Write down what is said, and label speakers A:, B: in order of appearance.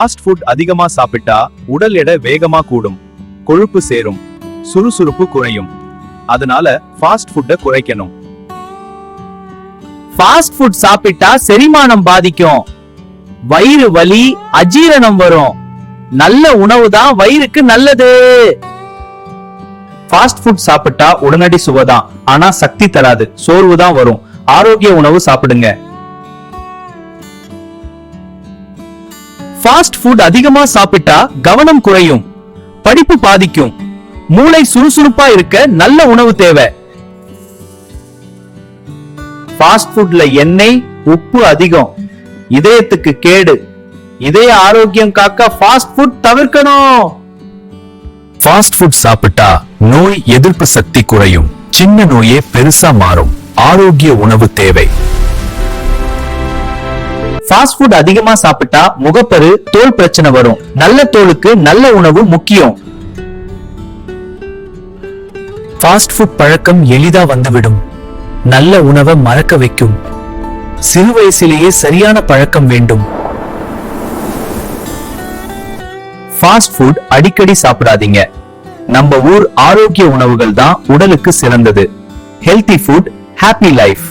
A: Fast food அதிகமா சாப்பிட்டா உடல் எடை வேகமா கூடும், கொழுப்பு சேரும், சுறுசுறுப்பு குறையும். அதனால ஃபாஸ்ட் ஃபுட்டை குறைக்கணும்.
B: ஃபாஸ்ட் ஃபுட் சாப்பிட்டா செரிமானம் பாதிக்கும், வயிறு வலி, அஜீரணம் வரும். நல்ல உணவு தான் வயிறுக்கு நல்லது. ஃபாஸ்ட் ஃபுட் சாப்பிட்டா உடனடி சுவைதான், ஆனா சக்தி தராது, சோர்வு தான் வரும். ஆரோக்கிய உணவு சாப்பிடுங்க. ஃபாஸ்ட் ஃபுட் அதிகமா சாப்பிட்டா கவனம் குறையும், படிப்பு பாதிக்கும், மூளை சுறுசுறுப்பா இருக்க நல்ல உணவு தேவை. ஃபாஸ்ட் ஃபுட்ல எண்ணெய், உப்பு அதிகம், இதயத்துக்கு கேடு. இதய ஆரோக்கியம் காக்க ஃபாஸ்ட் ஃபுட் தவிர்க்கணும்.
A: ஃபாஸ்ட் ஃபுட் சாப்பிட்டா நோய் எதிர்ப்பு சக்தி குறையும், சின்ன நோயே பெருசா மாறும். ஆரோக்கிய உணவு தேவை.
B: ஃபாஸ்ட் ஃபுட் அதிகமா சாப்பிட்டா முகப்பரு, தோல் பிரச்சனை வரும். நல்ல தோலுக்கு நல்ல உணவு முக்கியம்.
C: ஃபாஸ்ட் ஃபுட் பழக்கம் எளிதா வந்துவிடும், நல்ல உணவை மறக்க வைக்கும். சிறு வயசிலேயே சரியான பழக்கம் வேண்டும்.
B: ஃபாஸ்ட் ஃபுட் அடிக்கடி சாப்பிடாதீங்க. நம்ம ஊர் ஆரோக்கிய உணவுகள் தான் உடலுக்கு சிறந்தது. Healthy food, happy life.